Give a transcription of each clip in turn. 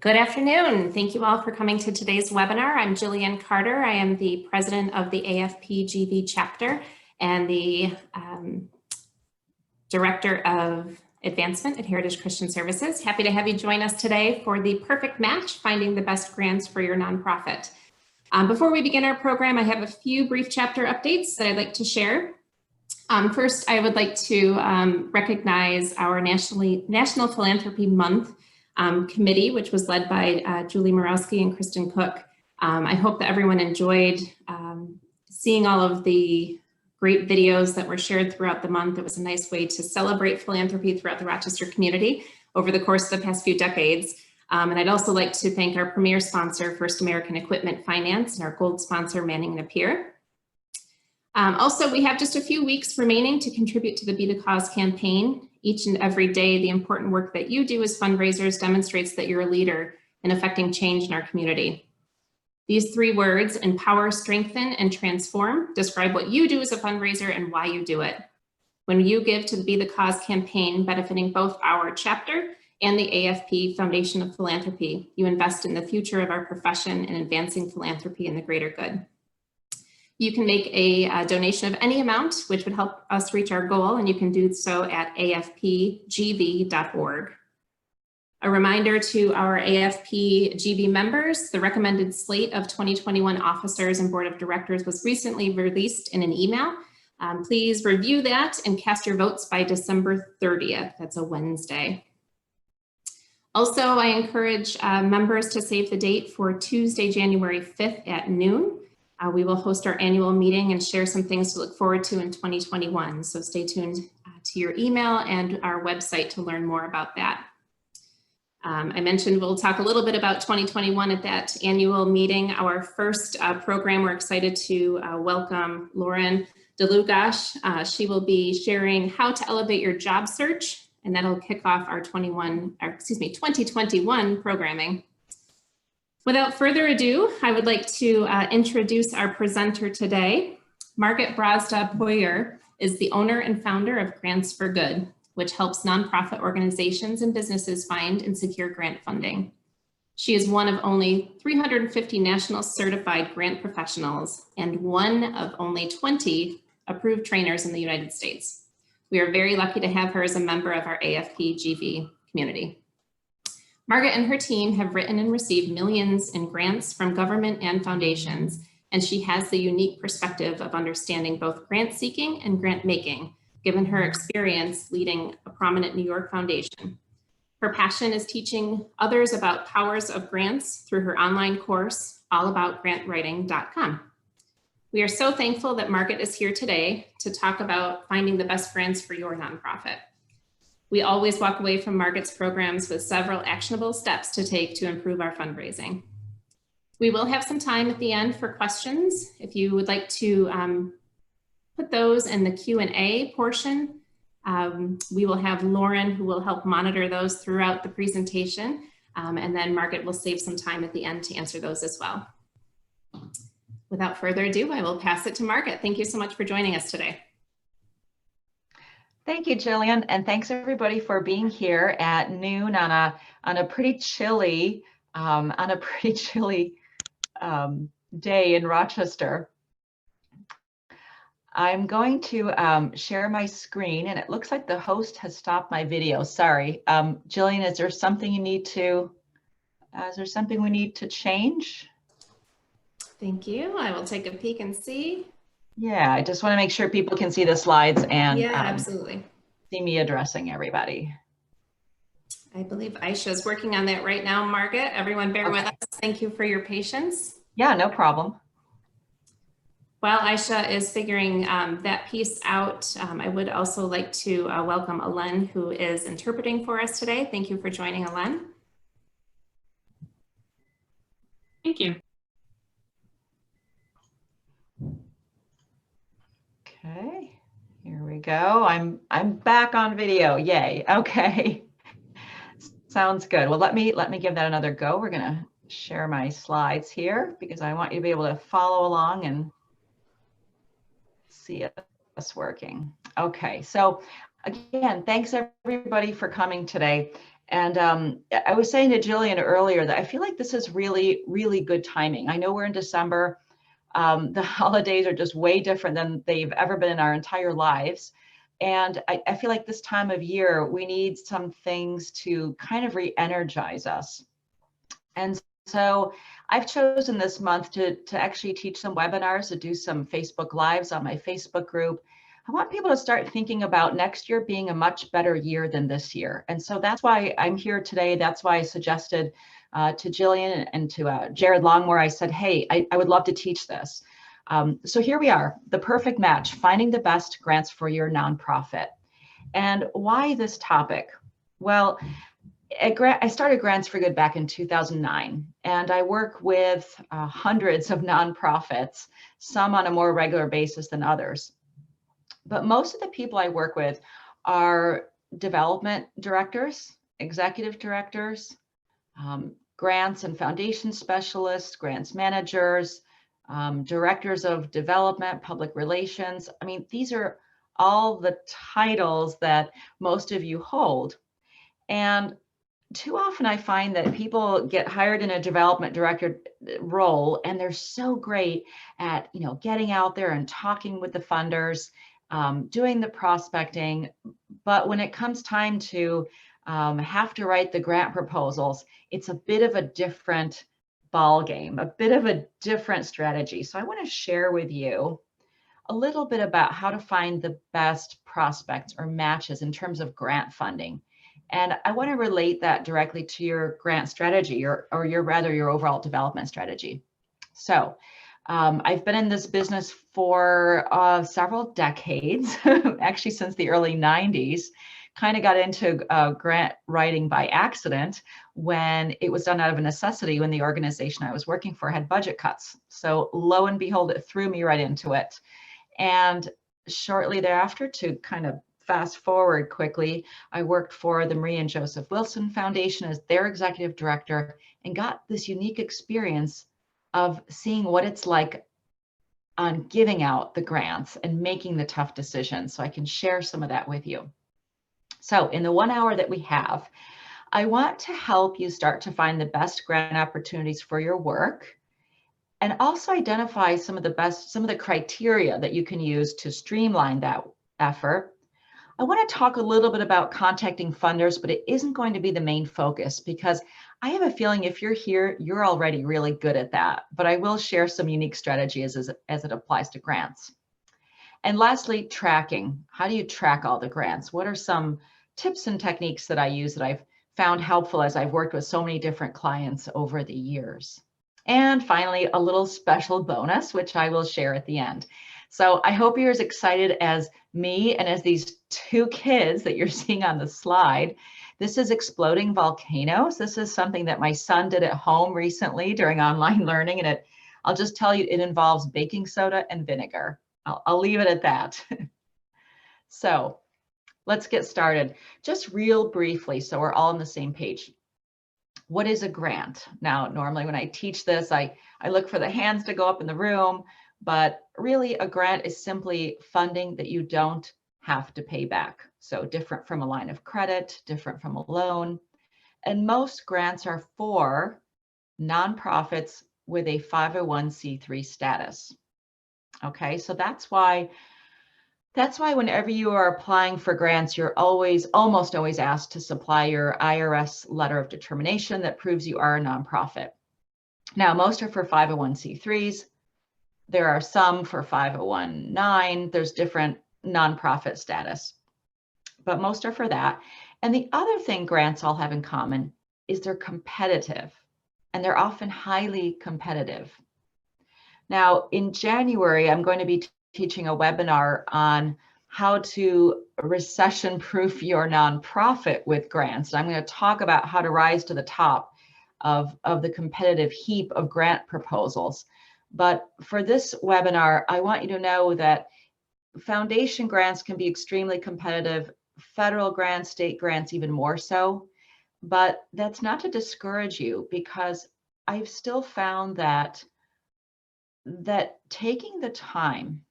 Good afternoon. Thank you all for coming to today's webinar. I'm Jillian Carter. I am the president of the AFPGV chapter and the director of advancement at Heritage Christian Services. Happy to have you join us today for the perfect match, finding the best grants for your nonprofit. Before we begin our program, I have a few brief chapter updates that I'd like to share. First, I would like to recognize our National Philanthropy Month committee, which was led by Julie Morawski and Kristen Cook. I hope that everyone enjoyed seeing all of the great videos that were shared throughout the month. It was a nice way to celebrate philanthropy throughout the Rochester community over the course of the past few decades. And I'd also like to thank our premier sponsor, First American Equipment Finance, and our gold sponsor, Manning & Napier. Also, we have just a few weeks remaining to contribute to the Be the Cause campaign. Each and every day, the important work that you do as fundraisers demonstrates that you're a leader in affecting change in our community. These three words, empower, strengthen, and transform, describe what you do as a fundraiser and why you do it. When you give to the Be the Cause campaign, benefiting both our chapter and the AFP Foundation of Philanthropy, you invest in the future of our profession and advancing philanthropy and the greater good. You can make a donation of any amount, which would help us reach our goal, and you can do so at afpgv.org. A reminder to our AFPGV members, the recommended slate of 2021 officers and board of directors was recently released in an email. Please review that and cast your votes by December 30th. That's a Wednesday. Also, I encourage members to save the date for Tuesday, January 5th at noon. We will host our annual meeting and share some things to look forward to in 2021. So stay tuned to your email and our website to learn more about that. I mentioned we'll talk a little bit about 2021 at that annual meeting. Our first program, we're excited to welcome Lauren DeLugash. She will be sharing how to elevate your job search, and that'll kick off our 2021 programming. Without further ado, I would like to introduce our presenter today. Margit Brazda Poirier is the owner and founder of Grants4Good, which helps nonprofit organizations and businesses find and secure grant funding. She is one of only 350 national certified grant professionals and one of only 20 approved trainers in the United States. We are very lucky to have her as a member of our AFPGV community. Margit and her team have written and received millions in grants from government and foundations, and she has the unique perspective of understanding both grant seeking and grant making, given her experience leading a prominent New York foundation. Her passion is teaching others about powers of grants through her online course, allaboutgrantwriting.com. We are so thankful that Margit is here today to talk about finding the best grants for your nonprofit. We always walk away from Margit's programs with several actionable steps to take to improve our fundraising. We will have some time at the end for questions. If you would like to put those in the Q&A portion, we will have Lauren who will help monitor those throughout the presentation. And then Margit will save some time at the end to answer those as well. Without further ado, I will pass it to Margit. Thank you so much for joining us today. Thank you, Jillian, and thanks everybody for being here at noon on a pretty chilly day in Rochester. I'm going to share my screen, and it looks like the host has stopped my video. Sorry, Jillian, is there something we need to change? Thank you. I will take a peek and see. Yeah, I just want to make sure people can see the slides and absolutely see me addressing everybody. I believe Aisha is working on that right now, Margit. Everyone bear with us. Thank you for your patience. Yeah, no problem. While Aisha is figuring that piece out, I would also like to welcome Alen, who is interpreting for us today. Thank you for joining, Alen. Thank you. Okay, here we go. I'm back on video. Yay. Okay. Sounds good. Well, let me give that another go. We're going to share my slides here because I want you to be able to follow along and see us working. Okay, so Again, thanks everybody for coming today. And I was saying to Jillian earlier that I feel like this is really, really good timing. I know we're in December. The holidays are just way different than they've ever been in our entire lives. And I feel like this time of year, we need some things to kind of re-energize us. And so I've chosen this month to actually teach some webinars, to do some Facebook Lives on my Facebook group. I want people to start thinking about next year being a much better year than this year. And so that's why I'm here today. That's why I suggested to Jillian and to Jared Longmore, I said, hey, I would love to teach this. So here we are, the perfect match, finding the best grants for your nonprofit. And why this topic? Well, I started Grants4Good back in 2009, and I work with hundreds of nonprofits, some on a more regular basis than others. But most of the people I work with are development directors, executive directors, grants and foundation specialists, grants managers, directors of development, public relations. I mean, these are all the titles that most of you hold. And too often I find that people get hired in a development director role and they're so great at, getting out there and talking with the funders, doing the prospecting. But when it comes time to have to write the grant proposals, it's a bit of a different ball game, a bit of a different strategy. So I want to share with you a little bit about how to find the best prospects or matches in terms of grant funding. And I want to relate that directly to your grant strategy or your overall development strategy. So I've been in this business for several decades, actually since the early 90s. Kind of got into grant writing by accident when it was done out of a necessity when the organization I was working for had budget cuts. So lo and behold, it threw me right into it. And shortly thereafter, to kind of fast forward quickly, I worked for the Marie and Joseph Wilson Foundation as their executive director and got this unique experience of seeing what it's like on giving out the grants and making the tough decisions. So I can share some of that with you. So in the 1 hour that we have, I want to help you start to find the best grant opportunities for your work, and also identify some of the criteria that you can use to streamline that effort. I want to talk a little bit about contacting funders, but it isn't going to be the main focus because I have a feeling if you're here, you're already really good at that. But I will share some unique strategies as it applies to grants. And lastly, tracking. How do you track all the grants? What are some tips and techniques that I use that I've found helpful as I've worked with so many different clients over the years? And finally, a little special bonus, which I will share at the end. So I hope you're as excited as me and as these two kids that you're seeing on the slide. This is exploding volcanoes. This is something that my son did at home recently during online learning. And I'll just tell you, it involves baking soda and vinegar. I'll leave it at that. So let's get started. Just real briefly, so we're all on the same page. What is a grant? Now, normally when I teach this, I look for the hands to go up in the room, but really a grant is simply funding that you don't have to pay back. So different from a line of credit, different from a loan. And most grants are for nonprofits with a 501c3 status. Okay, so that's why whenever you are applying for grants, you're almost always asked to supply your IRS letter of determination that proves you are a nonprofit. Now, most are for 501c3s. There are some for 501(c)(9). There's different nonprofit status, but most are for that. And the other thing grants all have in common is they're competitive, and they're often highly competitive. Now, in January, I'm going to be teaching a webinar on how to recession-proof your nonprofit with grants. And I'm going to talk about how to rise to the top of the competitive heap of grant proposals. But for this webinar, I want you to know that foundation grants can be extremely competitive, federal grants, state grants even more so. But that's not to discourage you, because I've still found that taking the time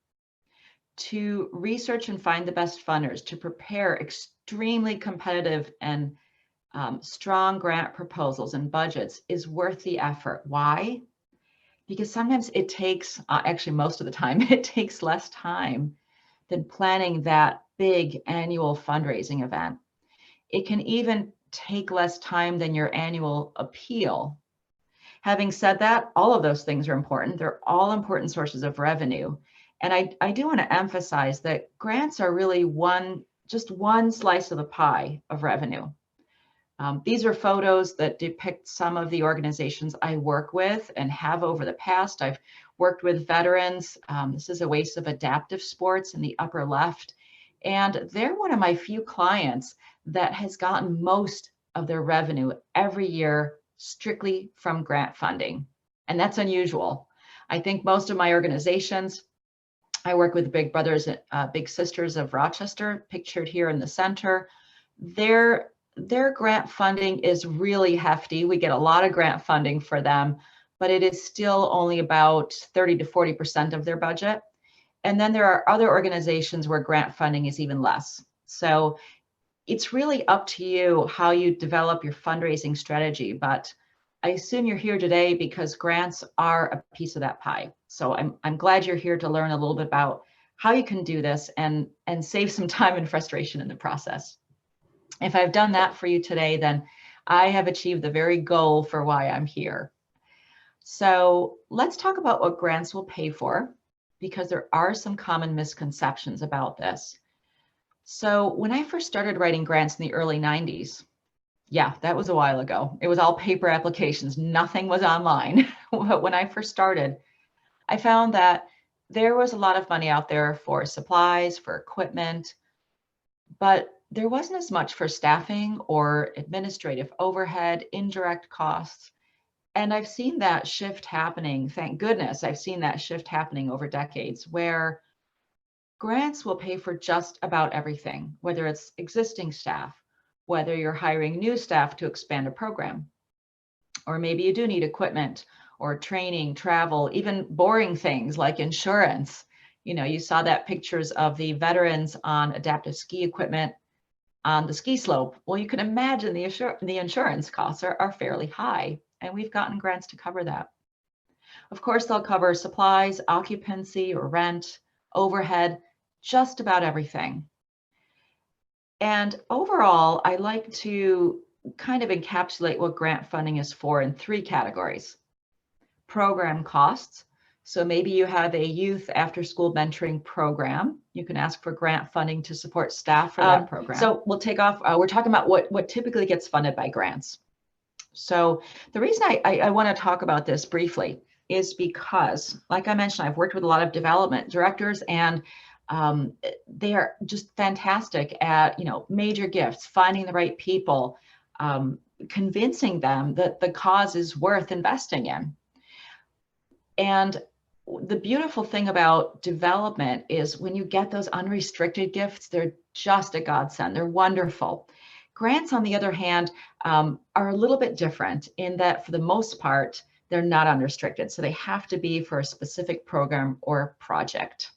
to research and find the best funders, to prepare extremely competitive and strong grant proposals and budgets is worth the effort. Why? Because sometimes it takes, actually most of the time, it takes less time than planning that big annual fundraising event. It can even take less time than your annual appeal. Having said that, all of those things are important. They're all important sources of revenue. And I do want to emphasize that grants are really just one slice of the pie of revenue. These are photos that depict some of the organizations I work with and have over the past. I've worked with veterans. This is a waste of adaptive sports in the upper left. And they're one of my few clients that has gotten most of their revenue every year strictly from grant funding. And that's unusual. I think most of my organizations, I work with Big Brothers, Big Sisters of Rochester, pictured here in the center. Their grant funding is really hefty. We get a lot of grant funding for them, but it is still only about 30 to 40% of their budget. And then there are other organizations where grant funding is even less. So it's really up to you how you develop your fundraising strategy. But I assume you're here today because grants are a piece of that pie. So I'm glad you're here to learn a little bit about how you can do this and save some time and frustration in the process. If I've done that for you today, then I have achieved the very goal for why I'm here. So let's talk about what grants will pay for, because there are some common misconceptions about this. So when I first started writing grants in the early 90s, yeah, that was a while ago. It was all paper applications. Nothing was online. But when I first started, I found that there was a lot of money out there for supplies, for equipment, but there wasn't as much for staffing or administrative overhead, indirect costs. And I've seen that shift happening. Thank goodness I've seen that shift happening over decades, where grants will pay for just about everything, whether it's existing staff, whether you're hiring new staff to expand a program, or maybe you do need equipment or training, travel, even boring things like insurance. You know, you saw that pictures of the veterans on adaptive ski equipment on the ski slope. Well, you can imagine the insurance costs are fairly high, and we've gotten grants to cover that. Of course, they'll cover supplies, occupancy or rent, overhead, just about everything. And overall, I like to kind of encapsulate what grant funding is for in three categories. Program costs. So maybe you have a youth after-school mentoring program. You can ask for grant funding to support staff for that program. So we'll take off. We're talking about what typically gets funded by grants. So the reason I want to talk about this briefly is because, like I mentioned, I've worked with a lot of development directors, and they are just fantastic at, major gifts, finding the right people, convincing them that the cause is worth investing in. And the beautiful thing about development is when you get those unrestricted gifts, they're just a godsend. They're wonderful. Grants, on the other hand, are a little bit different in that for the most part, they're not unrestricted. So they have to be for a specific program or project.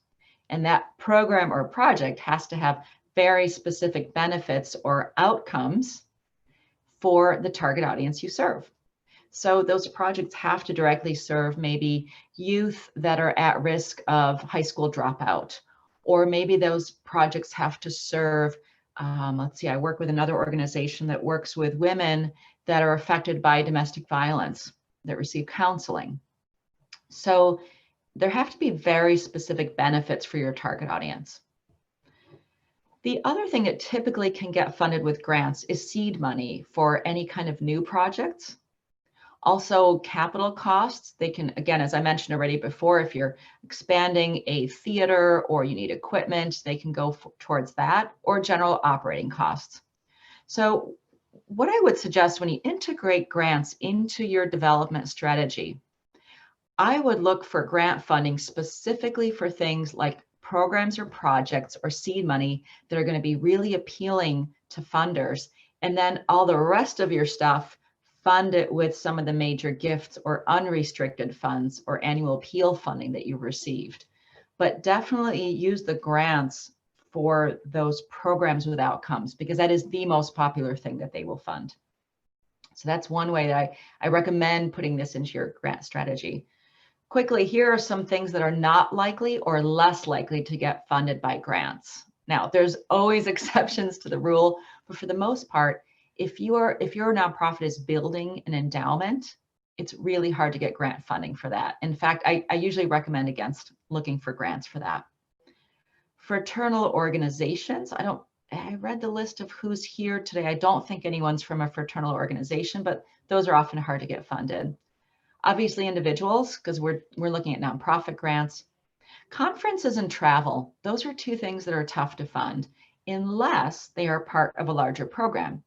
And that program or project has to have very specific benefits or outcomes for the target audience you serve. So those projects have to directly serve maybe youth that are at risk of high school dropout, or maybe those projects have to serve, let's see, I work with another organization that works with women that are affected by domestic violence that receive counseling. So there have to be very specific benefits for your target audience. The other thing that typically can get funded with grants is seed money for any kind of new projects. Also, capital costs. They can, again, as I mentioned already before, if you're expanding a theater or you need equipment, they can go towards that, or general operating costs. So what I would suggest when you integrate grants into your development strategy, I would look for grant funding specifically for things like programs or projects or seed money that are going to be really appealing to funders. And then all the rest of your stuff, fund it with some of the major gifts or unrestricted funds or annual appeal funding that you've received. but definitely use the grants for those programs with outcomes, because that is the most popular thing that they will fund. So that's one way that I recommend putting this into your grant strategy. Quickly, here are some things that are not likely or less likely to get funded by grants. Now, there's always exceptions to the rule, but for the most part, if your nonprofit is building an endowment, it's really hard to get grant funding for that. In fact, I usually recommend against looking for grants for that. Fraternal organizations, I read the list of who's here today. I don't think anyone's from a fraternal organization, but those are often hard to get funded. Obviously individuals, because we're looking at nonprofit grants. Conferences and travel, those are two things that are tough to fund unless they are part of a larger program.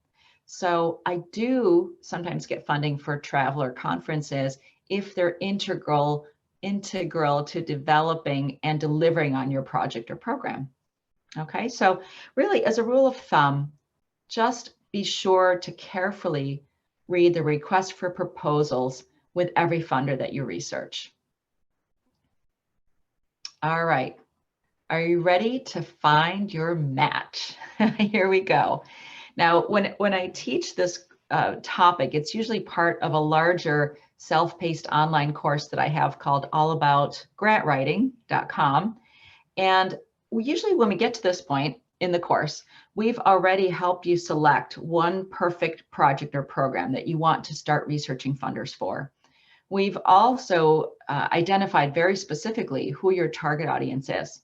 So I do sometimes get funding for travel or conferences if they're integral to developing and delivering on your project or program. Okay, so really, as a rule of thumb, just be sure to carefully read the request for proposals with every funder that you research. All right, are you ready to find your match? Here we go. Now, when I teach this topic, it's usually part of a larger self-paced online course that I have called allaboutgrantwriting.com. And usually when we get to this point in the course, we've already helped you select one perfect project or program that you want to start researching funders for. We've also identified very specifically who your target audience is.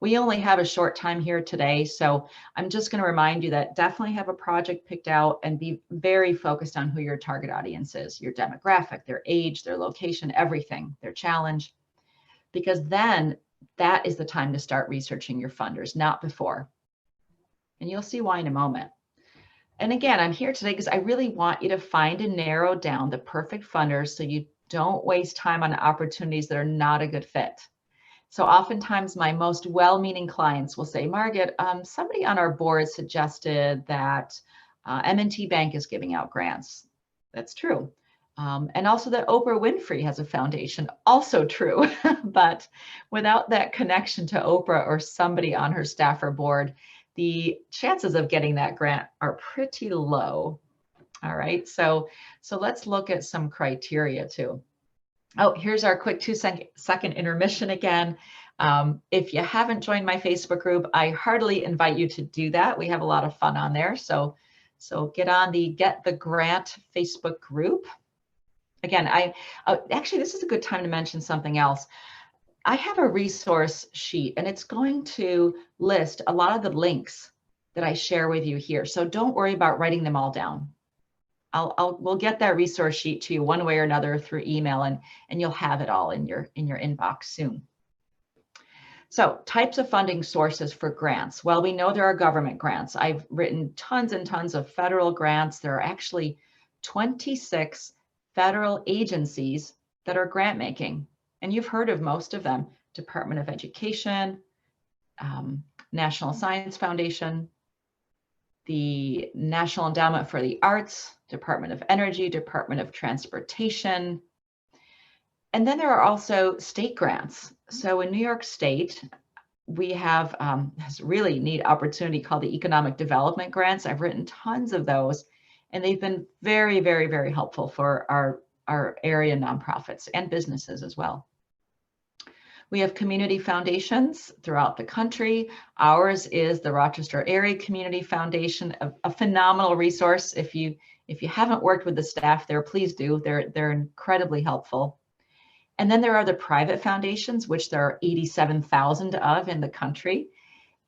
We only have a short time here today, so I'm just going to remind you that definitely have a project picked out and be very focused on who your target audience is, your demographic, their age, their location, everything, their challenge, because then that is the time to start researching your funders, not before. And you'll see why in a moment. And again, I'm here today because I really want you to find and narrow down the perfect funders so you don't waste time on opportunities that are not a good fit. So oftentimes my most well-meaning clients will say, Margit, somebody on our board suggested that M&T Bank is giving out grants. That's true. And also that Oprah Winfrey has a foundation, also true. But without that connection to Oprah or somebody on her staff or board, the chances of getting that grant are pretty low. All right, so let's look at some criteria too. Oh, here's our quick 2-second intermission again. If you haven't joined my Facebook group, I heartily invite you to do that. We have a lot of fun on there. So get on the Get the Grant Facebook group. Again, actually, this is a good time to mention something else. I have a resource sheet, and it's going to list a lot of the links that I share with you here. So don't worry about writing them all down. We'll get that resource sheet to you one way or another through email, and you'll have it all in your inbox soon. So types of funding sources for grants. Well, we know there are government grants. I've written tons and tons of federal grants. There are actually 26 federal agencies that are grant making, and you've heard of most of them: Department of Education, National Science Foundation, the National Endowment for the Arts, Department of Energy, Department of Transportation. And then there are also state grants. So in New York State, we have this really neat opportunity called the Economic Development Grants. I've written tons of those, and they've been very, very, very helpful for our area nonprofits and businesses as well. We have community foundations throughout the country. Ours is the Rochester Area Community Foundation, a phenomenal resource. If you haven't worked with the staff there, please do. They're incredibly helpful. And then there are the private foundations, which there are 87,000 of in the country.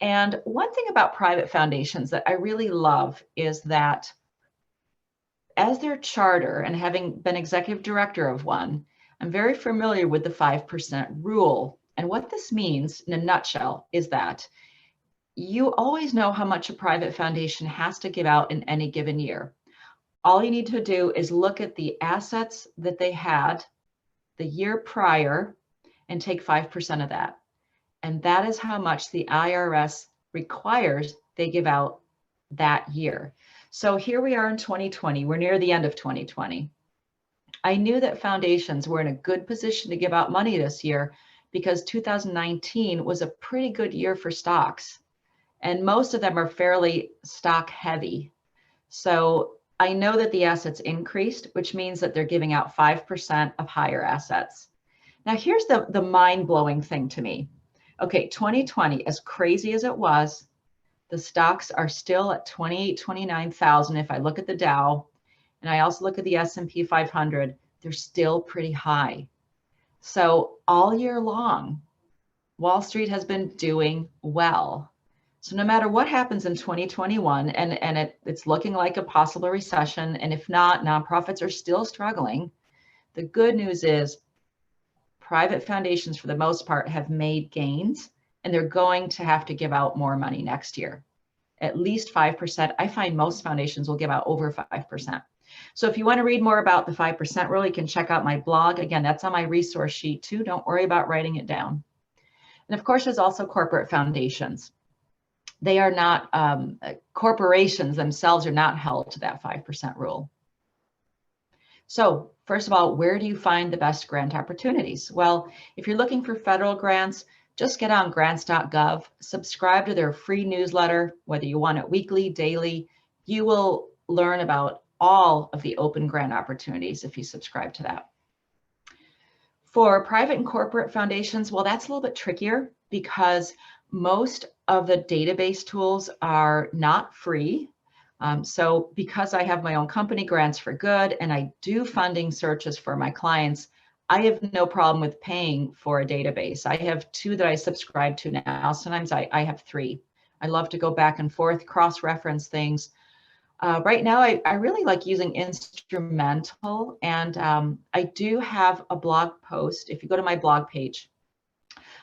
And one thing about private foundations that I really love is that as their charter, and having been executive director of one, I'm very familiar with the 5% rule. And what this means in a nutshell is that you always know how much a private foundation has to give out in any given year. All you need to do is look at the assets that they had the year prior and take 5% of that. And that is how much the IRS requires they give out that year. So here we are in 2020, we're near the end of 2020. I knew that foundations were in a good position to give out money this year because 2019 was a pretty good year for stocks, and most of them are fairly stock heavy. So I know that the assets increased, which means that they're giving out 5% of higher assets. Now here's the mind-blowing thing to me. Okay, 2020, as crazy as it was, the stocks are still at 28, 29,000. If I look at the Dow, and I also look at the S&P 500, they're still pretty high. So all year long, Wall Street has been doing well. So no matter what happens in 2021, and it's looking like a possible recession, and if not, nonprofits are still struggling. The good news is private foundations, for the most part, have made gains, and they're going to have to give out more money next year, at least 5%. I find most foundations will give out over 5%. So if you want to read more about the 5% rule, you can check out my blog. Again, that's on my resource sheet too. Don't worry about writing it down. And of course, there's also corporate foundations. They are not, corporations themselves are not held to that 5% rule. So first of all, where do you find the best grant opportunities? Well, if you're looking for federal grants, just get on grants.gov, subscribe to their free newsletter, whether you want it weekly, daily. You will learn about all of the open grant opportunities if you subscribe to that. For private and corporate foundations, well, that's a little bit trickier because most of the database tools are not free. So because I have my own company, Grants4Good, and I do funding searches for my clients, I have no problem with paying for a database. I have 2 that I subscribe to now. Sometimes I have 3. I love to go back and forth, cross-reference things. Right now, I really like using Instrumental, and I do have a blog post. If you go to my blog page,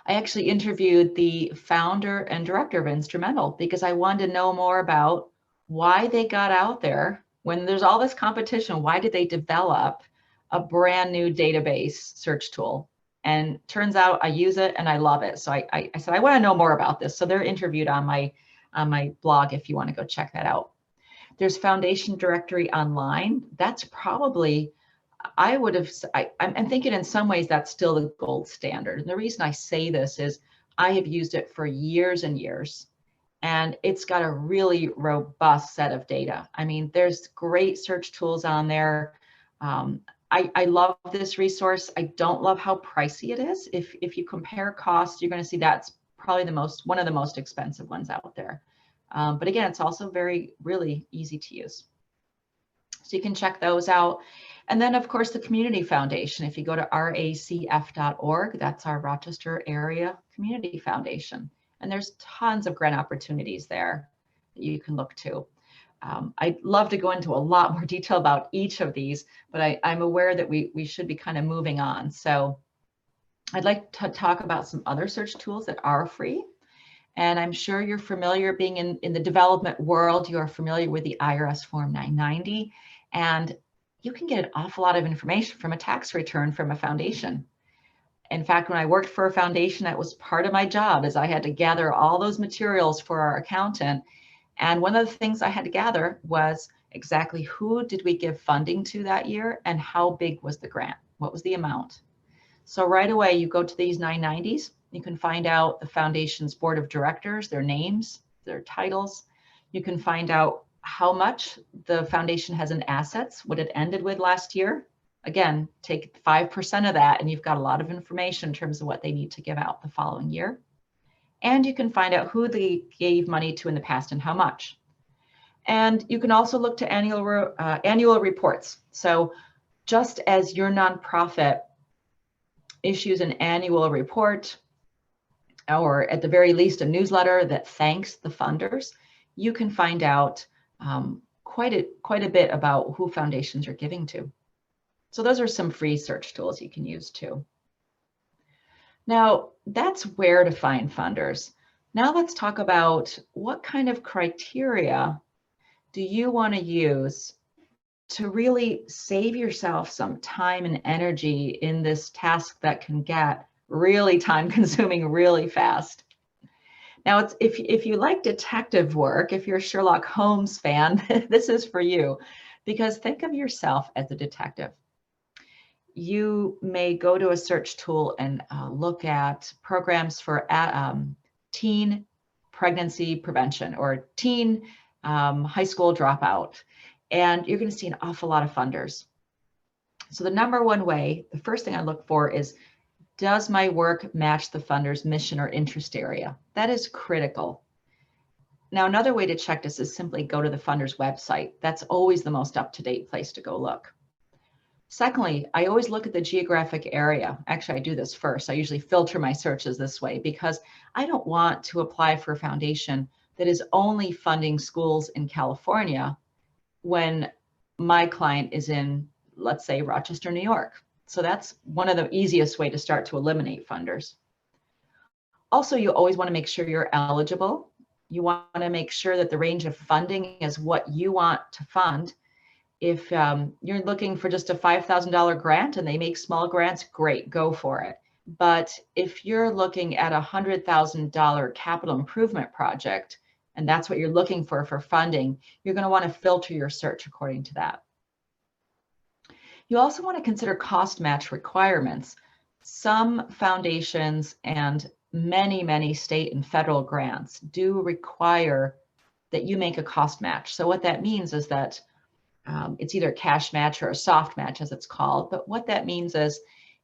I actually interviewed the founder and director of Instrumental because I wanted to know more about why they got out there when there's all this competition. Why did they develop a brand new database search tool? And turns out I use it and I love it. So I said, I want to know more about this. So they're interviewed on my blog if you want to go check that out. There's Foundation Directory Online. That's probably, I'm thinking in some ways that's still the gold standard. And the reason I say this is I have used it for years and years, and it's got a really robust set of data. I mean, there's great search tools on there. I love this resource. I don't love how pricey it is. If you compare costs, you're going to see that's probably one of the most expensive ones out there. But again, it's also really easy to use. So you can check those out. And then of course, the Community Foundation. If you go to racf.org, that's our Rochester Area Community Foundation. And there's tons of grant opportunities there that you can look to. I'd love to go into a lot more detail about each of these, but I'm aware that we should be kind of moving on. So I'd like to talk about some other search tools that are free. And I'm sure you're familiar, being in the development world, you are familiar with the IRS Form 990, and you can get an awful lot of information from a tax return from a foundation. In fact, when I worked for a foundation, that was part of my job, is I had to gather all those materials for our accountant. And one of the things I had to gather was exactly who did we give funding to that year and how big was the grant? What was the amount? So right away, you go to these 990s. You can find out the foundation's board of directors, their names, their titles. You can find out how much the foundation has in assets, what it ended with last year. Again, take 5% of that and you've got a lot of information in terms of what they need to give out the following year. And you can find out who they gave money to in the past and how much. And you can also look to annual reports. So just as your nonprofit issues an annual report, or at the very least a newsletter that thanks the funders, you can find out quite a bit about who foundations are giving to. So those are some free search tools you can use too. Now that's where to find funders. Now let's talk about what kind of criteria do you want to use to really save yourself some time and energy in this task that can get really time consuming really fast. Now, if you like detective work, if you're a Sherlock Holmes fan, this is for you, because think of yourself as a detective. you may go to a search tool and look at programs for teen pregnancy prevention or teen high school dropout. And you're going to see an awful lot of funders. So the number one way, the first thing I look for is, does my work match the funder's mission or interest area? That is critical. Now, another way to check this is simply go to the funder's website. That's always the most up-to-date place to go look. Secondly, I always look at the geographic area. Actually, I do this first. I usually filter my searches this way because I don't want to apply for a foundation that is only funding schools in California when my client is in, let's say, Rochester, New York. So that's one of the easiest way to start to eliminate funders. Also, you always want to make sure you're eligible. You want to make sure that the range of funding is what you want to fund. If you're looking for just a $5,000 grant and they make small grants, great, go for it. But if you're looking at a $100,000 capital improvement project, and that's what you're looking for funding, you're going to want to filter your search according to that. You also want to consider cost match requirements. Some foundations and many state and federal grants do require that you make a cost match. So what that means is that it's either a cash match or a soft match, as it's called. But what that means is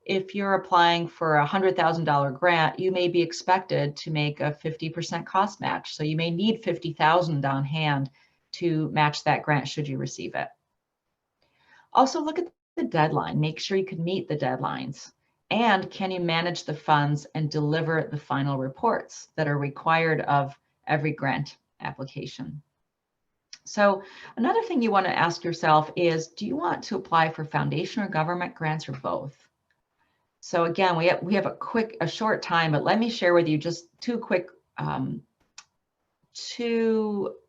if you're applying for a $100,000 grant, you may be expected to make a 50% cost match. So you may need $50,000 on hand to match that grant should you receive it. Also look at the deadline. Make sure you can meet the deadlines. And can you manage the funds and deliver the final reports that are required of every grant application? So another thing you want to ask yourself is, do you want to apply for foundation or government grants or both? So again, we have a short time, but let me share with you just two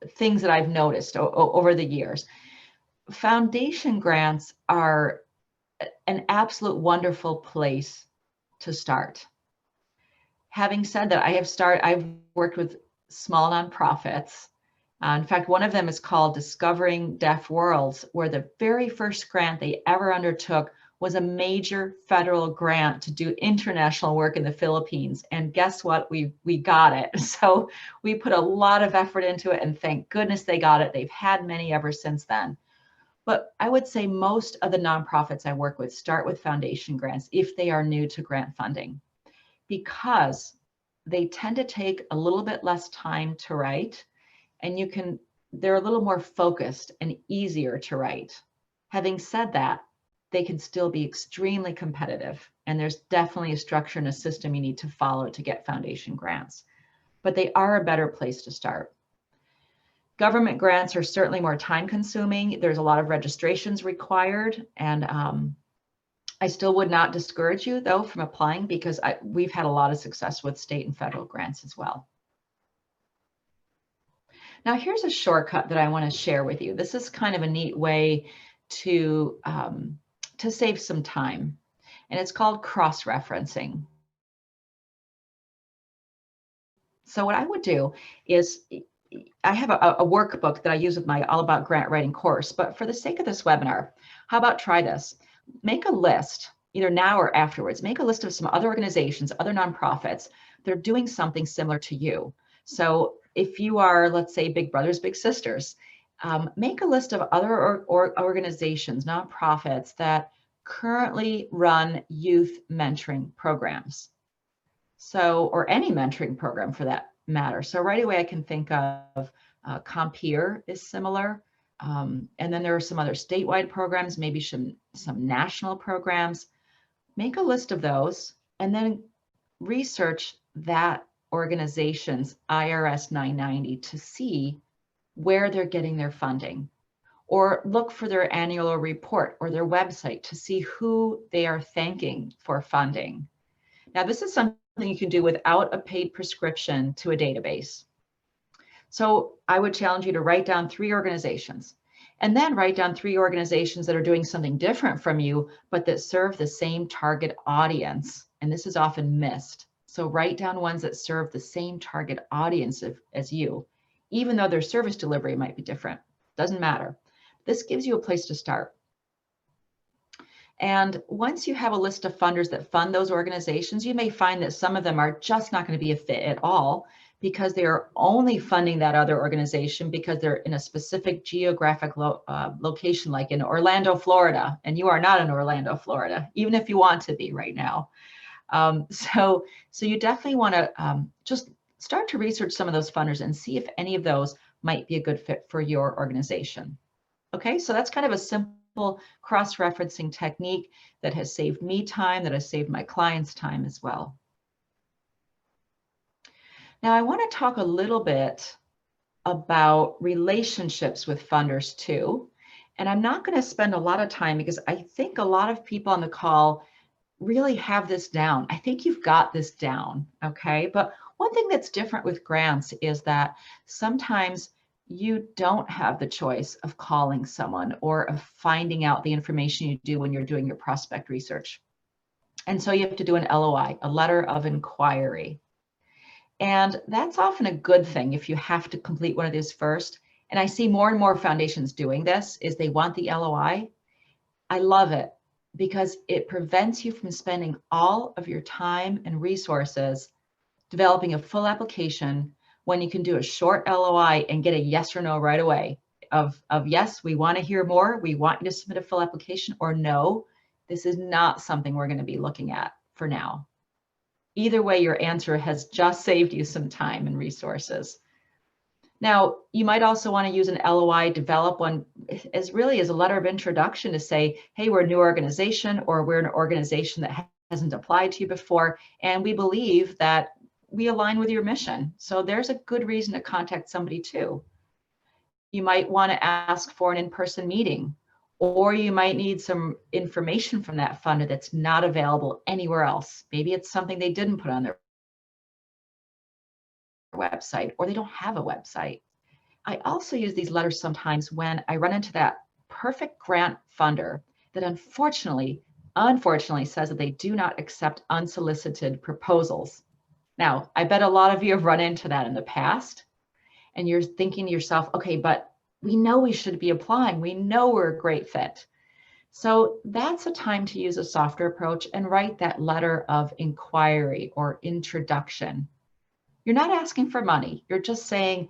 things that I've noticed over the years. Foundation grants are an absolute wonderful place to start. Having said that, I've worked with small nonprofits. In fact, one of them is called Discovering Deaf Worlds, where the very first grant they ever undertook was a major federal grant to do international work in the Philippines. And guess what? We got it. So we put a lot of effort into it, and thank goodness they got it. They've had many ever since then. But I would say most of the nonprofits I work with start with foundation grants if they are new to grant funding, because they tend to take a little bit less time to write, and they're a little more focused and easier to write. Having said that, they can still be extremely competitive, and there's definitely a structure and a system you need to follow to get foundation grants, but they are a better place to start. Government grants are certainly more time consuming. There's a lot of registrations required, and I still would not discourage you though from applying, because we've had a lot of success with state and federal grants as well. Now here's a shortcut that I want to share with you. This is kind of a neat way to save some time, and it's called cross-referencing. So what I would do is, I have a workbook that I use with my All About Grant Writing course, but for the sake of this webinar, how about try this? Make a list, either now or afterwards, make a list of some other organizations, other nonprofits, they're doing something similar to you. So if you are, let's say, Big Brothers, Big Sisters, make a list of other organizations, nonprofits that currently run youth mentoring programs. So, or any mentoring program for that matter. So right away I can think of Compere is similar. And then there are some other statewide programs, maybe some national programs. Make a list of those and then research that organization's IRS 990 to see where they're getting their funding, or look for their annual report or their website to see who they are thanking for funding. Now, this is something you can do without a paid prescription to a database. So I would challenge you to write down 3 organizations, and then write down 3 organizations that are doing something different from you, but that serve the same target audience. And this is often missed. So write down ones that serve the same target audience as you, even though their service delivery might be different. Doesn't matter. This gives you a place to start. And once you have a list of funders that fund those organizations, you may find that some of them are just not going to be a fit at all because they are only funding that other organization because they're in a specific geographic location, like in Orlando, Florida, and you are not in Orlando, Florida, even if you want to be right now. So you definitely want to just start to research some of those funders and see if any of those might be a good fit for your organization. Okay, so that's kind of a simple cross-referencing technique that has saved me time, that has saved my clients time as well. Now, I want to talk a little bit about relationships with funders too. And I'm not going to spend a lot of time because I think a lot of people on the call really have this down. I think you've got this down, okay? But one thing that's different with grants is that sometimes you don't have the choice of calling someone or of finding out the information you do when you're doing your prospect research. And so you have to do an LOI, a letter of inquiry. And that's often a good thing if you have to complete one of these first. And I see more and more foundations doing this, is they want the LOI. I love it because it prevents you from spending all of your time and resources developing a full application when you can do a short LOI and get a yes or no right away of yes, we want to hear more, we want you to submit a full application, or no, this is not something we're going to be looking at for now. Either way, your answer has just saved you some time and resources. Now, you might also want to use an LOI, develop one as really as a letter of introduction to say, hey, we're a new organization, or we're an organization that hasn't applied to you before, and we believe that we align with your mission. So there's a good reason to contact somebody too. You might want to ask for an in-person meeting, or you might need some information from that funder that's not available anywhere else. Maybe it's something they didn't put on their website, or they don't have a website. I also use these letters sometimes when I run into that perfect grant funder that unfortunately says that they do not accept unsolicited proposals. Now, I bet a lot of you have run into that in the past, and you're thinking to yourself, okay, but we know we should be applying. We know we're a great fit. So that's a time to use a softer approach and write that letter of inquiry or introduction. You're not asking for money. You're just saying,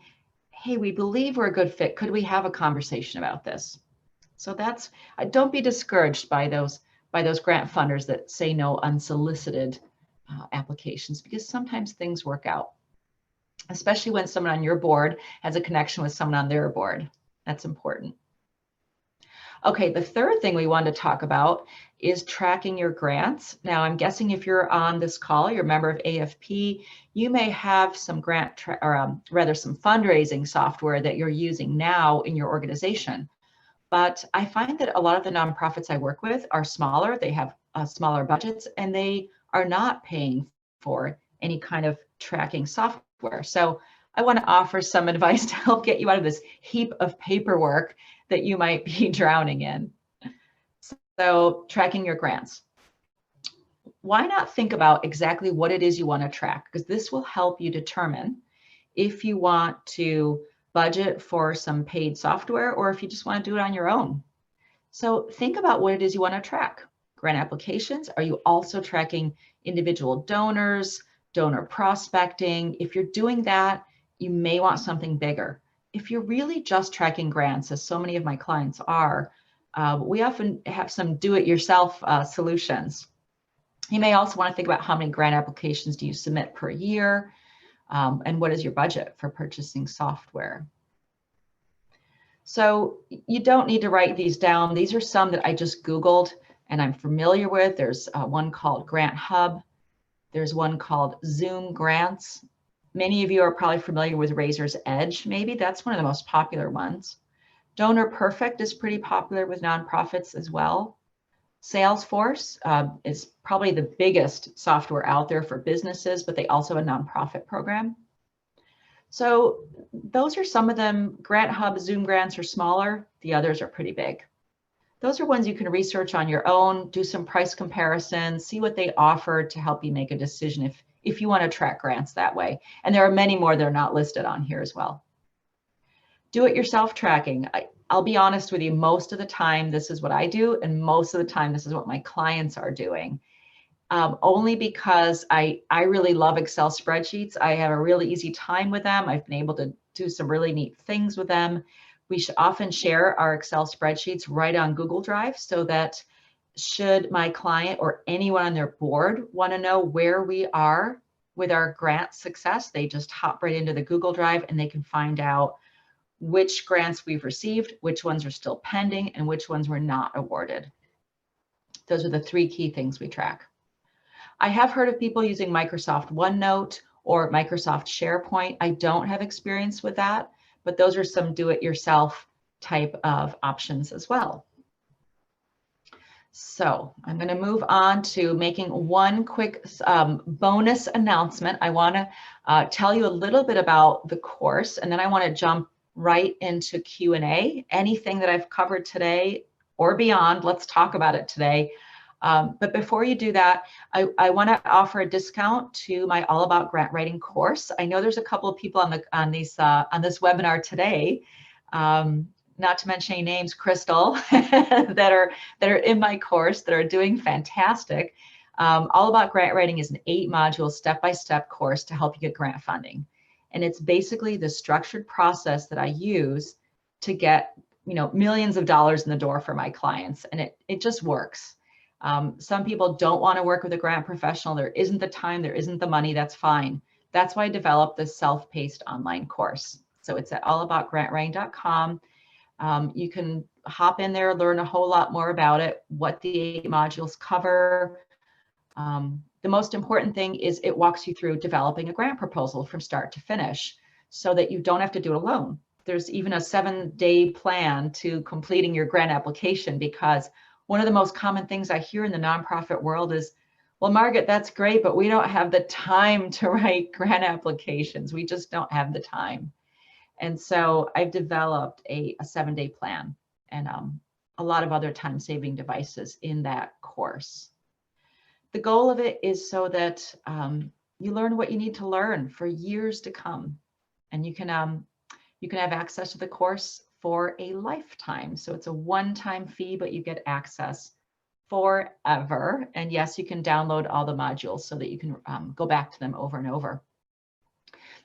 hey, we believe we're a good fit. Could we have a conversation about this? So that's, don't be discouraged by those grant funders that say no unsolicited applications, because sometimes things work out, especially when someone on your board has a connection with someone on their board. That's important. Okay, the third thing we wanted to talk about is tracking your grants. Now, I'm guessing if you're on this call, you're a member of AFP, you may have some some fundraising software that you're using now in your organization. But I find that a lot of the nonprofits I work with are smaller, they have smaller budgets, and they are not paying for any kind of tracking software. So I want to offer some advice to help get you out of this heap of paperwork that you might be drowning in. So tracking your grants. Why not think about exactly what it is you want to track? Because this will help you determine if you want to budget for some paid software or if you just want to do it on your own. So think about what it is you want to track. Grant applications. Are you also tracking individual donors, donor prospecting? If you're doing that, you may want something bigger. If you're really just tracking grants, as so many of my clients are, we often have some do-it-yourself solutions. You may also want to think about how many grant applications do you submit per year, and what is your budget for purchasing software. So you don't need to write these down. These are some that I just Googled and I'm familiar with. There's one called Grant Hub. There's one called Zoom Grants. Many of you are probably familiar with Razor's Edge. Maybe that's one of the most popular ones. Donor Perfect is pretty popular with nonprofits as well. Salesforce is probably the biggest software out there for businesses, but they also have a nonprofit program. So those are some of them. Grant Hub, Zoom Grants are smaller. The others are pretty big. Those are ones you can research on your own, do some price comparisons, see what they offer to help you make a decision if you want to track grants that way. And there are many more that are not listed on here as well. Do-it-yourself tracking. I'll be honest with you, most of the time, this is what I do. And most of the time, this is what my clients are doing. Only because I really love Excel spreadsheets. I have a really easy time with them. I've been able to do some really neat things with them. We should often share our Excel spreadsheets right on Google Drive so that should my client or anyone on their board want to know where we are with our grant success, they just hop right into the Google Drive and they can find out which grants we've received, which ones are still pending, and which ones were not awarded. Those are the 3 key things we track. I have heard of people using Microsoft OneNote or Microsoft SharePoint. I don't have experience with that, but those are some do-it-yourself type of options as well. So I'm going to move on to making one quick bonus announcement. I want to tell you a little bit about the course, and then I want to jump right into Q&A. Anything that I've covered today or beyond, let's talk about it today. But before you do that, I want to offer a discount to my All About Grant Writing course. I know there's a couple of people on this webinar today, not to mention any names, Crystal, that are in my course that are doing fantastic. All About Grant Writing is an 8-module step-by-step course to help you get grant funding, and it's basically the structured process that I use to get millions of dollars in the door for my clients, and it just works. Some people don't want to work with a grant professional. There isn't the time, there isn't the money. That's fine. That's why I developed this self-paced online course. So it's at allaboutgrantwriting.com. You can hop in there, learn a whole lot more about it, what the 8 modules cover. The most important thing is it walks you through developing a grant proposal from start to finish so that you don't have to do it alone. There's even a 7-day plan to completing your grant application, because one of the most common things I hear in the nonprofit world is, well, Margit, that's great, but we don't have the time to write grant applications. We just don't have the time. And so I've developed a 7-day plan and a lot of other time-saving devices in that course. The goal of it is so that you learn what you need to learn for years to come. And you can have access to the course for a lifetime. So it's a one-time fee, but you get access forever. And yes, you can download all the modules so that you can go back to them over and over.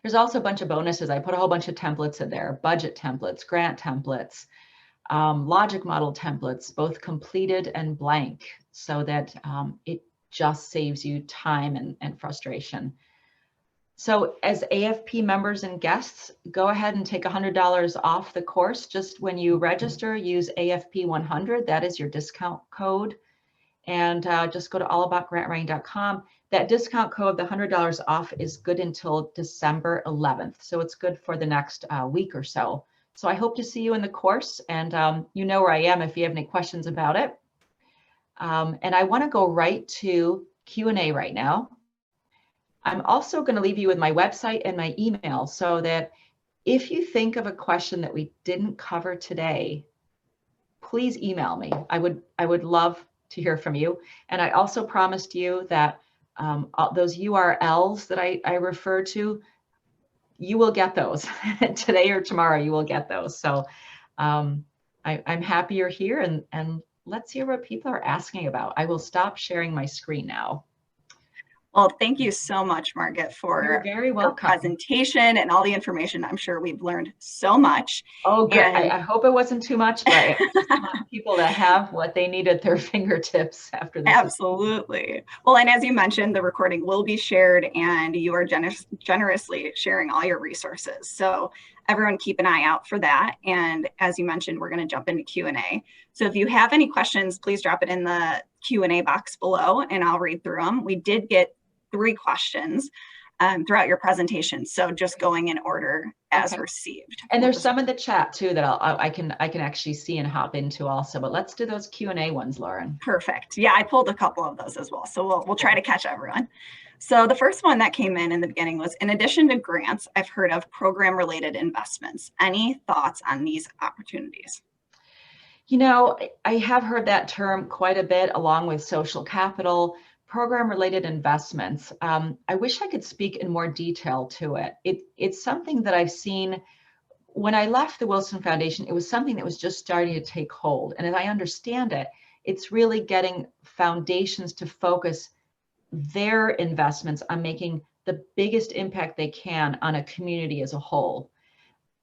There's also a bunch of bonuses. I put a whole bunch of templates in there: budget templates, grant templates, logic model templates, both completed and blank, so that it just saves you time and frustration. So as AFP members and guests, go ahead and take $100 off the course. Just when you register, use AFP100. That is your discount code. And just go to allaboutgrantwriting.com. That discount code, the $100 off, is good until December 11th. So it's good for the next week or so. So I hope to see you in the course, and you know where I am if you have any questions about it. And I want to go right to Q&A right now. I'm also going to leave you with my website and my email so that if you think of a question that we didn't cover today, please email me. I would love to hear from you. And I also promised you that those URLs that I refer to, you will get those today or tomorrow. You will get those. So I'm happy you're here, and let's hear what people are asking about. I will stop sharing my screen now. Well, thank you so much, Margit, for You're very welcome. your presentation and all the information. I'm sure we've learned so much. Oh, good. And I hope it wasn't too much, but I just want people to have what they need at their fingertips after this. Absolutely. Well, and as you mentioned, the recording will be shared, and you are generously sharing all your resources. So everyone keep an eye out for that. And as you mentioned, we're going to jump into Q&A. So if you have any questions, please drop it in the Q&A box below, and I'll read through them. We did get 3 questions throughout your presentation, so just going in order as received. And there's some in the chat too that I can actually see and hop into also. But let's do those Q&A ones, Lauren. Perfect. Yeah, I pulled a couple of those as well, so we'll try to catch everyone. So the first one that came in the beginning was, in addition to grants, I've heard of program-related investments. Any thoughts on these opportunities? You know, I have heard that term quite a bit, along with social capital. Program-related investments. I wish I could speak in more detail to it. It's something that I've seen when I left the Wilson Foundation, it was something that was just starting to take hold. And as I understand it, it's really getting foundations to focus their investments on making the biggest impact they can on a community as a whole.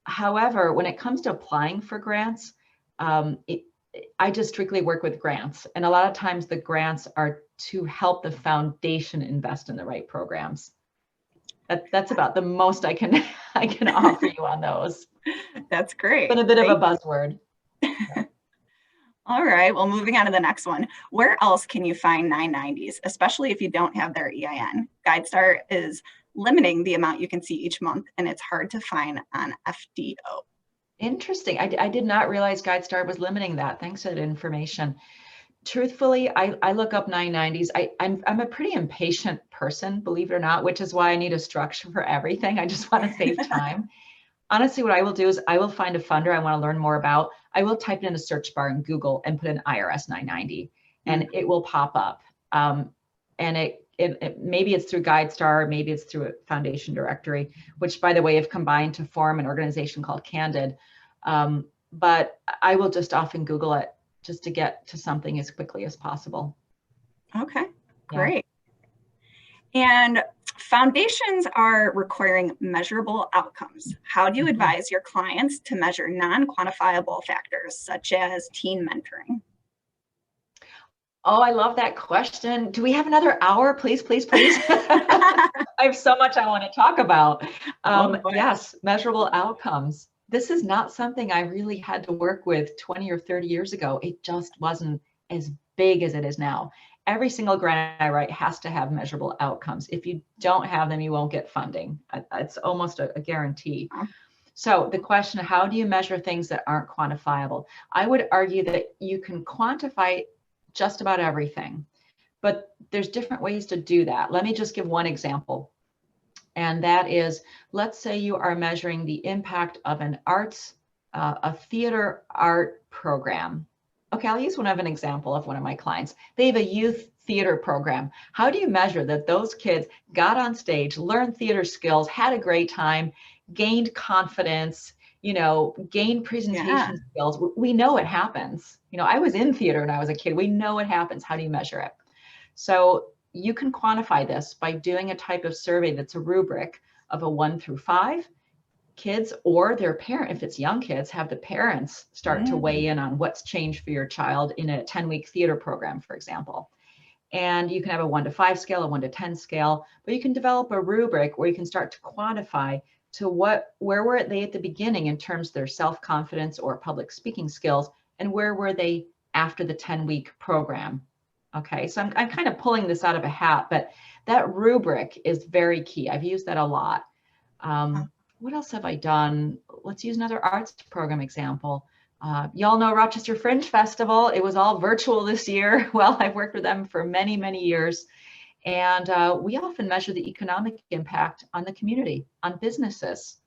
However, when it comes to applying for grants, I just strictly work with grants. And a lot of times the grants are to help the foundation invest in the right programs. That's about the most I can offer you on those. That's great. It's been a bit of a buzzword. All right, well, moving on to the next one. Where else can you find 990s, especially if you don't have their EIN? GuideStar is limiting the amount you can see each month, and it's hard to find on FDO. Interesting. I did not realize GuideStar was limiting that. Thanks for that information. Truthfully, I look up 990s. I'm a pretty impatient person, believe it or not, which is why I need a structure for everything. I just want to save time. Honestly, what I will do is I will find a funder I want to learn more about. I will type it in a search bar in Google and put in IRS 990, and it will pop up. And maybe it's through GuideStar, maybe it's through a foundation directory, which, by the way, have combined to form an organization called Candid. But I will just often Google it just to get to something as quickly as possible. Okay, great. Yeah. And foundations are requiring measurable outcomes. How do you advise your clients to measure non-quantifiable factors such as teen mentoring? Oh, I love that question. Do we have another hour? Please, please, please. I have so much I want to talk about. Yes, measurable outcomes. This is not something I really had to work with 20 or 30 years ago. It just wasn't as big as it is now. Every single grant I write has to have measurable outcomes. If you don't have them, you won't get funding. It's almost a guarantee. So the question, how do you measure things that aren't quantifiable? I would argue that you can quantify just about everything, but there's different ways to do that. Let me just give one example. And that is, let's say you are measuring the impact of an arts, a theater art program. Okay, I'll use an example of one of my clients. They have a youth theater program. How do you measure that those kids got on stage, learned theater skills, had a great time, gained confidence, gained presentation skills? We know it happens. I was in theater when I was a kid. We know it happens. How do you measure it? So you can quantify this by doing a type of survey that's a rubric of a 1 through 5. Kids or their parent, if it's young kids, have the parents start to weigh in on what's changed for your child in a 10-week theater program, for example. And you can have a 1 to 5 scale, a 1 to 10 scale, but you can develop a rubric where you can start to quantify to where were they at the beginning in terms of their self-confidence or public speaking skills, and where were they after the 10-week program. Okay, so I'm kind of pulling this out of a hat, but that rubric is very key. I've used that a lot. What else have I done? Let's use another arts program example. Y'all know Rochester Fringe Festival. It was all virtual this year. Well, I've worked with them for many, many years. And we often measure the economic impact on the community, on businesses.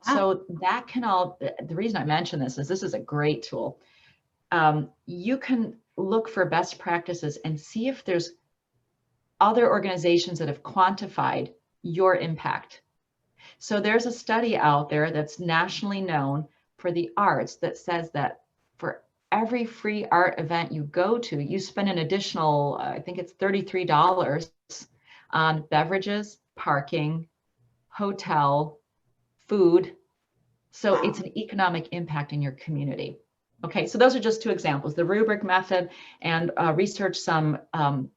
Wow. So that can all, the reason I mention this is a great tool. You can look for best practices and see if there's other organizations that have quantified your impact. So there's a study out there that's nationally known for the arts that says that for every free art event you go to, you spend an additional, I think it's $33 on beverages, parking, hotel, food. So it's an economic impact in your community. Okay, so those are just two examples, the rubric method, and research some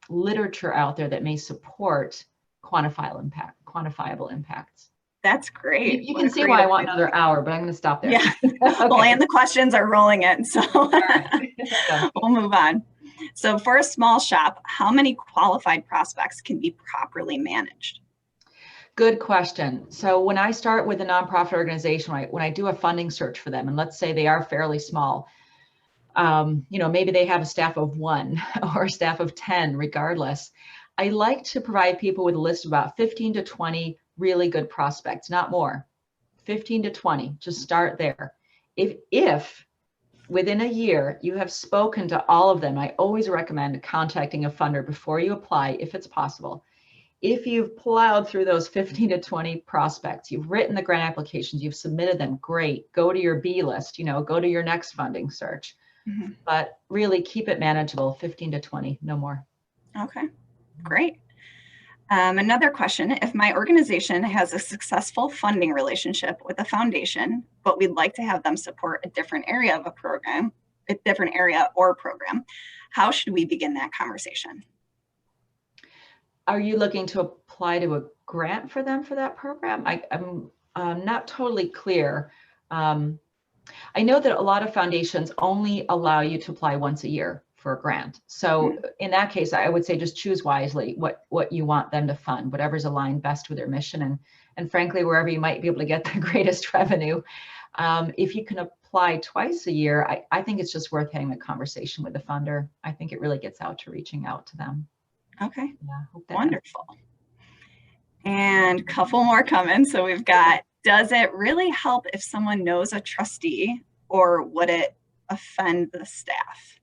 literature out there that may support quantifiable impacts. That's great. You can see why I want another hour, but I'm going to stop there. Yeah. Okay. Well, and the questions are rolling in, so we'll move on. So for a small shop, how many qualified prospects can be properly managed? Good question. So when I start with a nonprofit organization, when I do a funding search for them, and let's say they are fairly small, maybe they have a staff of 1 or a staff of 10, regardless. I like to provide people with a list of about 15 to 20 really good prospects, not more. 15 to 20, just start there. If within a year you have spoken to all of them, I always recommend contacting a funder before you apply, if it's possible. if you've plowed through those 15 to 20 prospects, you've written the grant applications, you've submitted them, great. Go to your B list, go to your next funding search. Mhm. But really keep it manageable, 15 to 20, no more. Okay, great. Another question, if my organization has a successful funding relationship with a foundation, but we'd like to have them support a different area of a program, how should we begin that conversation? Are you looking to apply to a grant for them for that program? I'm not totally clear. I know that a lot of foundations only allow you to apply once a year for a grant. So in that case, I would say just choose wisely what you want them to fund, whatever's aligned best with their mission, and frankly, wherever you might be able to get the greatest revenue. If you can apply twice a year, I think it's just worth having a conversation with the funder. I think it really gets out to reaching out to them. Okay, Yeah, hope that wonderful. And a couple more coming. So we've got, does it really help if someone knows a trustee, or would it offend the staff?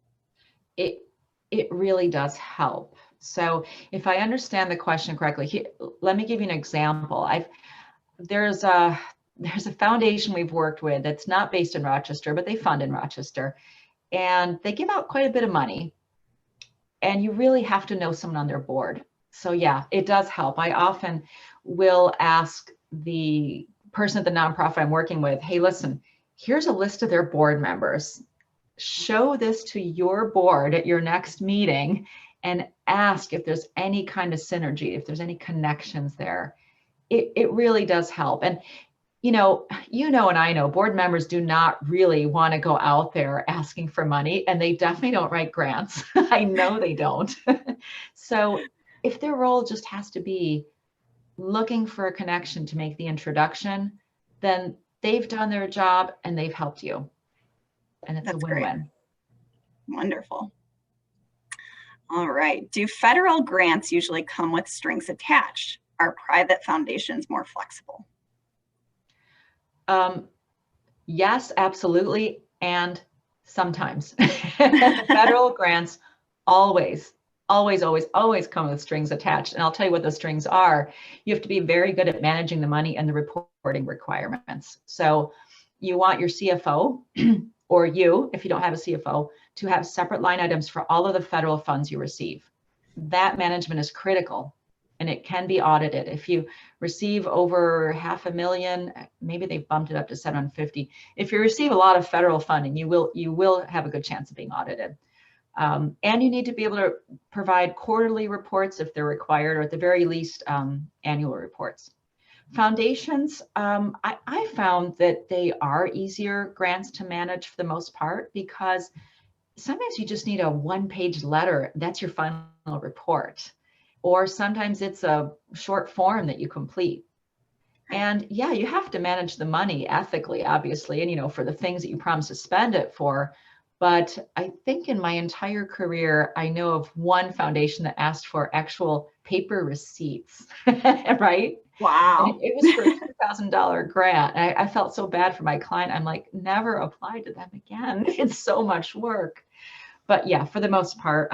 It really does help. So if I understand the question correctly, let me give you an example. There's a foundation we've worked with that's not based in Rochester, but they fund in Rochester, and they give out quite a bit of money, and you really have to know someone on their board. So yeah, it does help. I often will ask the person at the nonprofit I'm working with, hey, listen, here's a list of their board members. Show this to your board at your next meeting and ask if there's any kind of synergy, if there's any connections there. It really does help. And and I know board members do not really want to go out there asking for money, and they definitely don't write grants. I know they don't. So if their role just has to be looking for a connection to make the introduction, then they've done their job and they've helped you. And it's a win-win. Wonderful. All right. Do federal grants usually come with strings attached? Are private foundations more flexible? Yes, absolutely. And sometimes federal grants always come with strings attached. And I'll tell you what those strings are. You have to be very good at managing the money and the reporting requirements. So you want your CFO or you, if you don't have a CFO, to have separate line items for all of the federal funds you receive. That management is critical, and it can be audited. If you receive over $500,000, maybe they've bumped it up to 750. If you receive a lot of federal funding, you will have a good chance of being audited. And you need to be able to provide quarterly reports if they're required, or at the very least, annual reports. Foundations, I found that they are easier grants to manage for the most part, because sometimes you just need a one-page letter. That's your final report. Or sometimes it's a short form that you complete. And yeah, you have to manage the money ethically, obviously, and for the things that you promise to spend it for. But I think in my entire career, I know of one foundation that asked for actual paper receipts, right? Wow. And it was for a $2,000 grant. And I felt so bad for my client. I'm like, never apply to them again. It's so much work. But yeah, for the most part,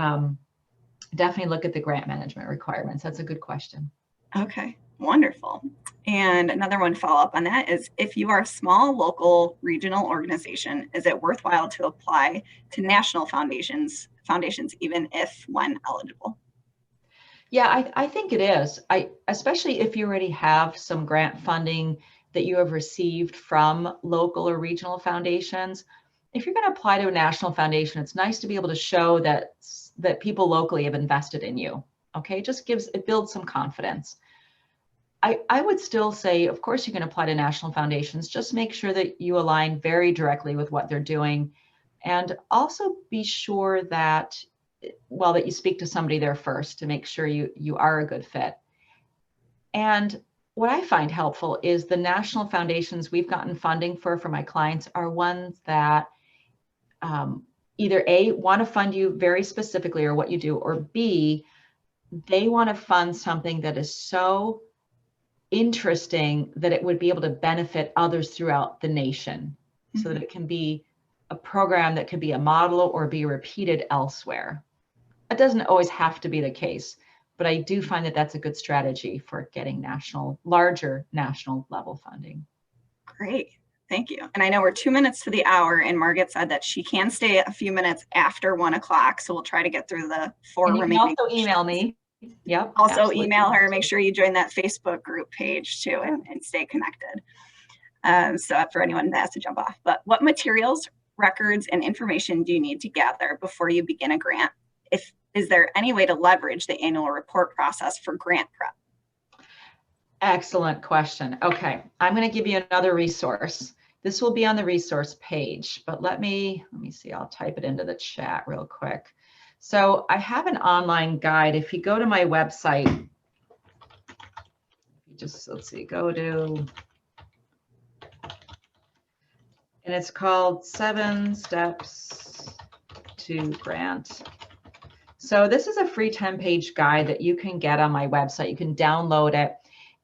definitely look at the grant management requirements. That's a good question. Okay, wonderful. And another one follow up on that is, if you are a small, local, regional organization, is it worthwhile to apply to national foundations, even if when eligible? Yeah, I think it is. Especially if you already have some grant funding that you have received from local or regional foundations. If you're going to apply to a national foundation, it's nice to be able to show that people locally have invested in you. Okay, it builds some confidence. I would still say, of course, you can apply to national foundations. Just make sure that you align very directly with what they're doing, and also be sure that you speak to somebody there first to make sure you are a good fit. And what I find helpful is the national foundations we've gotten funding for my clients are ones that either A, want to fund you very specifically or what you do, or B, they want to fund something that is so interesting that it would be able to benefit others throughout the nation, so that it can be a program that could be a model or be repeated elsewhere. It doesn't always have to be the case, but I do find that that's a good strategy for getting larger national level funding. Great. Thank you. And I know we're 2 minutes to the hour, and Margit said that she can stay a few minutes after 1 o'clock. So we'll try to get through the 4 And you remaining. can also email me. Yep. Also absolutely. email her. Make sure you join that Facebook group page too, and stay connected. So for anyone that has to jump off. But what materials, records, and information do you need to gather before you begin a grant? Is there any way to leverage the annual report process for grant prep? Excellent question. Okay, I'm going to give you another resource. This will be on the resource page, but let me see, I'll type it into the chat real quick. So I have an online guide. If you go to my website, let's see, go to, and it's called 7 Steps to Grant. So this is a free 10-page guide that you can get on my website. You can download it.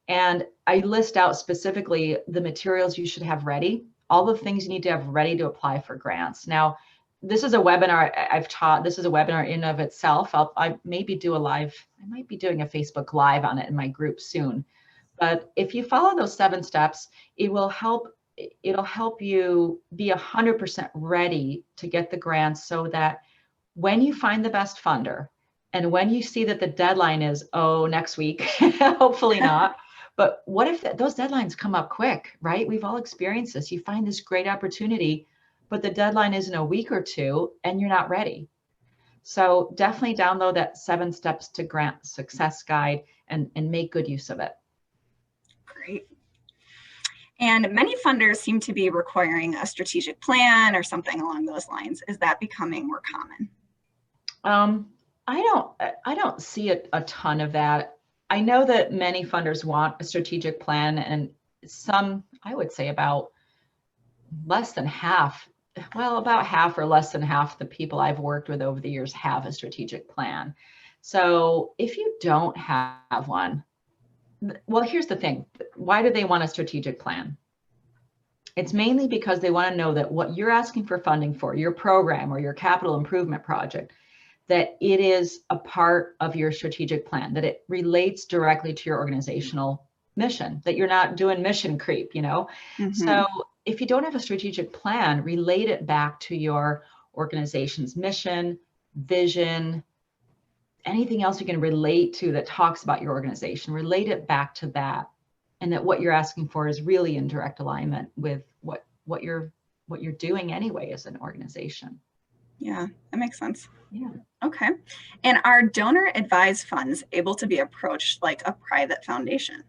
And I list out specifically the materials you should have ready, all the things you need to have ready to apply for grants. Now, this is a webinar I've taught. This is a webinar in of itself. I maybe do a live, I might be doing a Facebook Live on it in my group soon. But if you follow those 7 steps, it'll help you be 100% ready to get the grants, so that when you find the best funder and when you see that the deadline is, oh, next week, hopefully not. But what if those deadlines come up quick, right? We've all experienced this. You find this great opportunity, but the deadline is in a week or 2 and you're not ready. So definitely download that 7 Steps to Grant Success Guide and make good use of it. Great. And many funders seem to be requiring a strategic plan or something along those lines. Is that becoming more common? I don't see a ton of that. I know that many funders want a strategic plan, and some, I would say about less than half, well, about half or less than half the people I've worked with over the years have a strategic plan. So if you don't have one, well, here's the thing. Why do they want a strategic plan? It's mainly because they want to know that what you're asking for funding for, your program or your capital improvement project, that it is a part of your strategic plan, that it relates directly to your organizational mission, that you're not doing mission creep, you know? Mm-hmm. So if you don't have a strategic plan, relate it back to your organization's mission, vision, anything else you can relate to that talks about your organization, relate it back to that. And that what you're asking for is really in direct alignment with what you're doing anyway as an organization. Yeah, that makes sense. Yeah. Okay. And are donor advised funds able to be approached like a private foundation?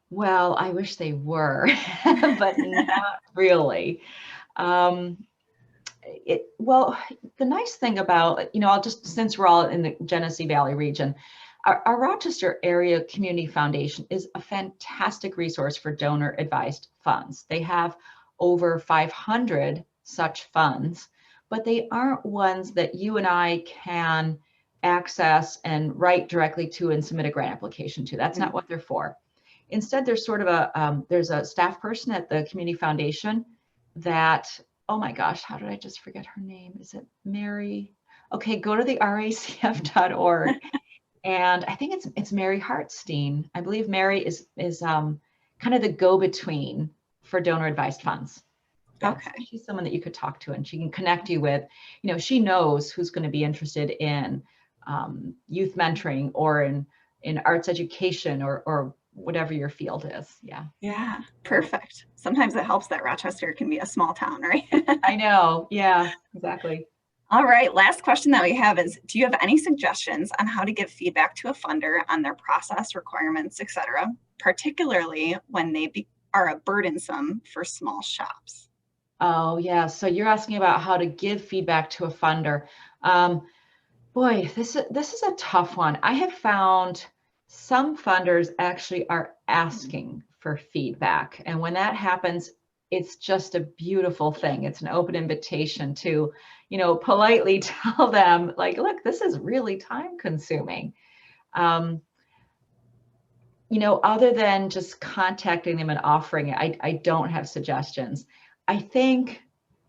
Well, I wish they were, but not really. Well, the nice thing about, since we're all in the Genesee Valley region, our Rochester Area Community Foundation is a fantastic resource for donor advised funds. They have over 500 such funds, but they aren't ones that you and I can access and write directly to and submit a grant application to. That's not what they're for. Instead, there's sort of there's a staff person at the community foundation that, oh my gosh, how did I just forget her name? Is it Mary? Okay, go to the racf.org. And I think it's Mary Hartstein. I believe Mary is kind of the go-between for donor advised funds. Okay. She's someone that you could talk to, and she can connect you with, she knows who's going to be interested in youth mentoring or in arts education or whatever your field is. Yeah. Yeah, perfect. Sometimes it helps that Rochester can be a small town, right? I know. Yeah, exactly. All right, last question that we have is, do you have any suggestions on how to give feedback to a funder on their process, requirements, et cetera, particularly when they are burdensome for small shops? Oh, yeah. So you're asking about how to give feedback to a funder. Boy, this is a tough one. I have found some funders actually are asking for feedback. And when that happens, it's just a beautiful thing. It's an open invitation to, politely tell them, like, look, this is really time consuming. Other than just contacting them and offering it, I don't have suggestions. I think,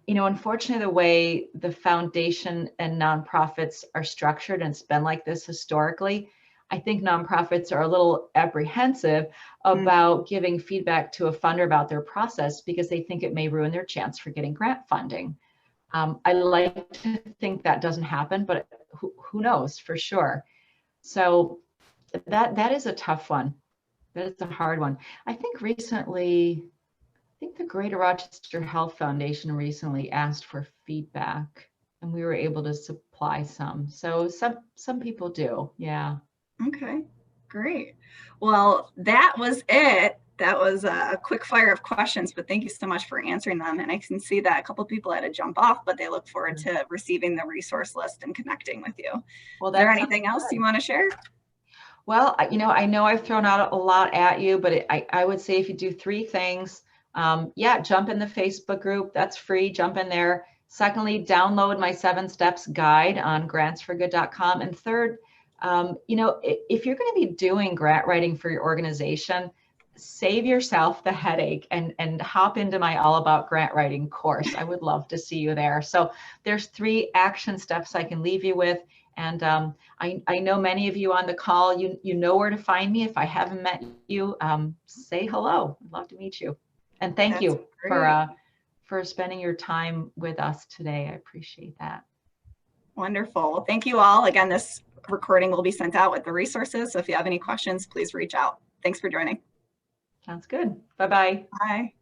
unfortunately, the way the foundation and nonprofits are structured, and it's been like this historically, I think nonprofits are a little apprehensive about giving feedback to a funder about their process because they think it may ruin their chance for getting grant funding. I like to think that doesn't happen, but who knows for sure. So that is a tough one. That is a hard one. I think recently, the Greater Rochester Health Foundation recently asked for feedback, and we were able to supply some. So some people do, yeah. Okay, great. Well, that was it. That was a quick fire of questions, but thank you so much for answering them. And I can see that a couple of people had to jump off, but they look forward to receiving the resource list and connecting with you. Well, is there anything else you want to share? Well, I know I've thrown out a lot at you, but I would say if you do 3 things, yeah, jump in the Facebook group. That's free. Jump in there. Secondly, download my 7 steps guide on grants4good.com. And third, if you're going to be doing grant writing for your organization, save yourself the headache and hop into my All About Grant Writing course. I would love to see you there. So there's 3 action steps I can leave you with. And I know many of you on the call, you know where to find me. If I haven't met you, say hello. I'd love to meet you. And thank you for spending your time with us today. I appreciate that. Wonderful. Thank you all. Again, this recording will be sent out with the resources. So if you have any questions, please reach out. Thanks for joining. Sounds good. Bye-bye. Bye.